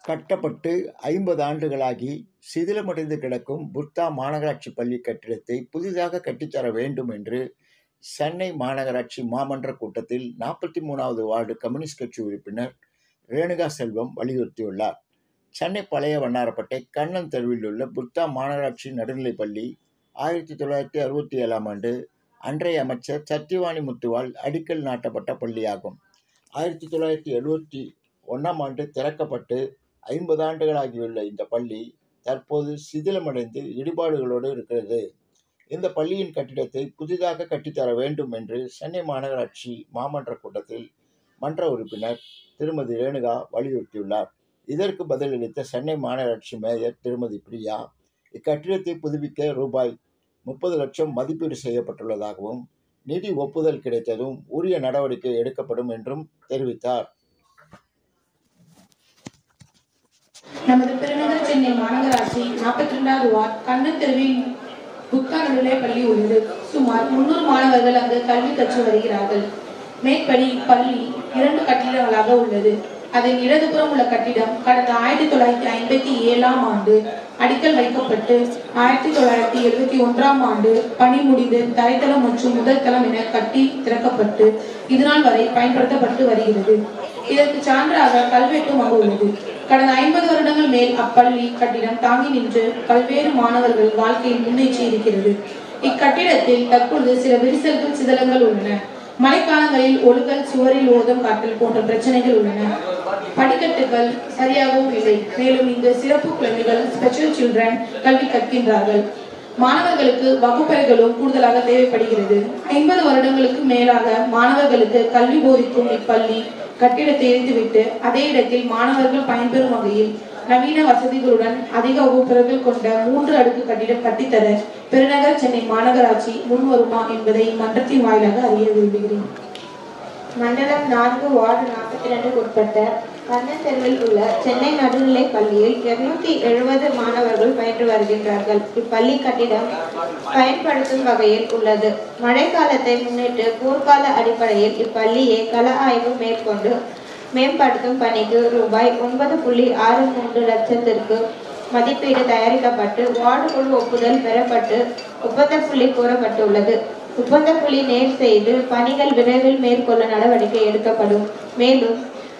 கட்டப்பட்டு 50 ஆண்டுகளாகி சிதிலமடைந்து கிடக்கும் புர்தா மாநகராட்சி பள்ளி கட்டிடத்தை புதிதாக கட்டித்தர வேண்டும் என்று சென்னை மாநகராட்சி மாமன்ற கூட்டத்தில் 43வது வார்டு கம்யூனிஸ்ட் கட்சி உறுப்பினர் ரேணுகா செல்வம் வலியுறுத்தியுள்ளார். சென்னை பழைய வண்ணாரப்பேட்டை கண்ணன் தெருவில் உள்ள புர்தா மாநகராட்சி நடுநிலைப்பள்ளி 1967ஆம் ஆண்டு அன்றைய அமைச்சர் சத்தியவாணி முத்துவால் அடிக்கல் நாட்டப்பட்ட பள்ளியாகும். 1971ஆம் ஆண்டு திறக்கப்பட்டு 50 ஆண்டுகளாகியுள்ள இந்த பள்ளி தற்போது சிதிலமடைந்து இடிபாடுகளோடு இருக்கிறது. இந்த பள்ளியின் கட்டிடத்தை புதிதாக கட்டித்தர வேண்டும் என்று சென்னை மாநகராட்சி மாமன்ற கூட்டத்தில் மன்ற உறுப்பினர் திருமதி ரேணுகா வலியுறுத்தியுள்ளார். இதற்கு பதிலளித்த சென்னை மாநகராட்சி மேயர் திருமதி பிரியா, இக்கட்டிடத்தை புதுப்பிக்க ரூபாய் 30 லட்சம் மதிப்பீடு செய்யப்பட்டுள்ளதாகவும் நிதி ஒப்புதல் கிடைத்ததும் உரிய நடவடிக்கை எடுக்கப்படும் என்றும் தெரிவித்தார். நமது பெருநகர் சென்னை மாநகராட்சி 42வது வார்டு கண்ணன் தெருவில் புர்தா நடுநிலை பள்ளி உள்ளது. சுமார் 300 மாணவர்கள் அங்கு கல்வி கற்று வருகிறார்கள். மேற்படி பள்ளி 2 கட்டிடங்களாக உள்ளது. அதன் இடதுபுறம் உள்ள கட்டிடம் கடந்த 1957ஆம் ஆண்டு அடிக்கல் வைக்கப்பட்டு 1971ஆம் ஆண்டு பணி முடிந்து தரைத்தளம் மற்றும் முதல் தளம் என கட்டி திறக்கப்பட்டு இதுநாள் வரை பயன்படுத்தப்பட்டு வருகிறது. இதற்கு சான்றாக கல்வெட்டும் அங்கு உள்ளது. கடந்த 50 வருடங்கள் மேல் அப்பள்ளி கட்டிடம் தாங்கி நின்று பல்வேறு மாணவர்கள் வாழ்க்கையில் முன்னேற்றி இருக்கிறது. இக்கட்டிடத்தில் தற்பொழுது சில விரிசல்கள் சிதலங்கள் உள்ளன. மழைக்காலங்களில் ஒழுகல், சுவரில் ஓதம் காட்டல் போன்ற பிரச்சனைகள் உள்ளன. படிக்கட்டுகள் சரியாகவும் இல்லை. மேலும் இங்கு சிறப்பு குழந்தைகள் ஸ்பெஷல் சில்ட்ரன் கல்வி கற்கின்றார்கள். மாணவர்களுக்கு வகுப்பறைகளும் கூடுதலாக தேவைப்படுகிறது. 50 வருடங்களுக்கு மேலாக மாணவர்களுக்கு கல்வி போதிக்கும் இப்பள்ளி கட்டிடத்தை எரிந்துவிட்டு அதே இடத்தில் மாணவர்கள் பயன்பெறும் வகையில் நவீன வசதிகளுடன் அதிக வகுப்பறைகள் கொண்ட 3 அடுக்கு கட்டிடம் கட்டித்தர பெருநகர் சென்னை மாநகராட்சி முன்வருமா என்பதை மன்றத்தின் வாயிலாக அறிய விரும்புகிறேன். மண்டலம் 4 வார்டு 42க்கு உட்பட்ட கண்ணன் தெருவில் உள்ள சென்னை நடுநிலை பள்ளியில் 270 மாணவர்கள் பயின்று வருகின்றார்கள். இப்பள்ளி கட்டிடம் பயன்படுத்தும் வகையில் உள்ளது. மழைக்காலத்தை முன்னிட்டு போர்க்கால அடிப்படையில் இப்பள்ளியை கள ஆய்வு மேற்கொண்டு மேம்படுத்தும் பணிக்கு ரூபாய் 9.63 லட்சத்திற்கு மதிப்பீடு தயாரிக்கப்பட்டு வார்டு குழு ஒப்புதல் பெறப்பட்டு ஒப்பந்த புள்ளி கூறப்பட்டுள்ளது. ஒப்பந்த புள்ளி நேர் செய்து பணிகள் விரைவில் மேற்கொள்ள நடவடிக்கை எடுக்கப்படும். மேலும்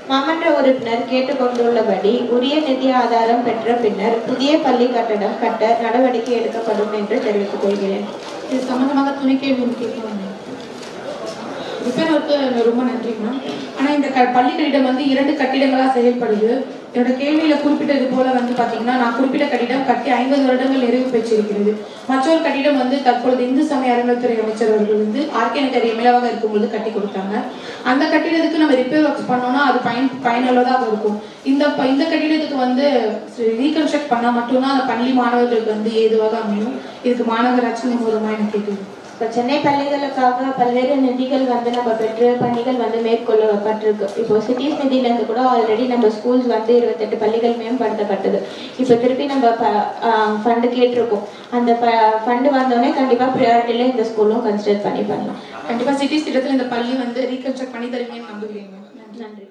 மாமன்ற உறுப்பினர் கேட்டுக்கொண்டுள்ளபடி உரிய நிதி ஆதாரம் பெற்ற பின்னர் புதிய பள்ளி கட்டடம் கட்ட நடவடிக்கை எடுக்கப்படும் என்று தெரிவித்துக் கொள்கிறேன். இது சம்பந்தமாக துணை கேள்வி கேட்கணும். ரிப்பேருக்கு ரொம்ப நன்றி மேம். ஆனால் இந்த பள்ளி கட்டிடம் 2 கட்டிடங்களாக செயல்படுது. என்னோட கேள்வியில் குறிப்பிட்டது போல பார்த்தீங்கன்னா, நான் குறிப்பிட்ட கட்டிடம் கட்டி 50 வருடங்கள் நிறைவு பெற்றிருக்கிறது. மற்றொரு கட்டிடம் தற்பொழுது இந்து சமய அறநிலையத்துறை அமைச்சர் அவர்கள் ஆர்கே நகர் எம்எல்ஏவாக இருக்கும்போது கட்டி கொடுத்தாங்க. அந்த கட்டிடத்துக்கு நம்ம ரிப்பேர் ஒர்க்ஸ் பண்ணோம்னா அது பயனுள்ளதாக இருக்கும். இந்த கட்டிடத்துக்கு ரீகன்ஸ்ட்ரக்ட் பண்ணால் மட்டும்தான் அந்த பள்ளி மாணவர்களுக்கு ஏதுவாக அமையும். இதுக்கு மாநகராட்சி முன்வருமா என கேட்குது. இப்போ சென்னை பள்ளிகளுக்காக பல்வேறு நிதிகள் நம்ம பெற்று பணிகள் மேற்கொள்ளப்பட்டிருக்கு. இப்போ சிட்டிஸ் நிதியிலேருந்து கூட ஆல்ரெடி நம்ம ஸ்கூல்ஸ் 28 பள்ளிகள் மேம்படுத்தப்பட்டது. இப்போ திருப்பி நம்ம ஃபண்டு கேட்டிருக்கோம். அந்த ஃபண்டு வந்தோடனே கண்டிப்பாக ப்ரியாரிட்டியில் இந்த ஸ்கூலும் கன்சிடர் பண்ணலாம். கண்டிப்பாக சிட்டிஸ் திட்டத்தில் இந்த பள்ளி ரீகன்ஸ்ட்ரக்ட் பண்ணி தருவீங்கன்னு நம்புகிறேன். நன்றி.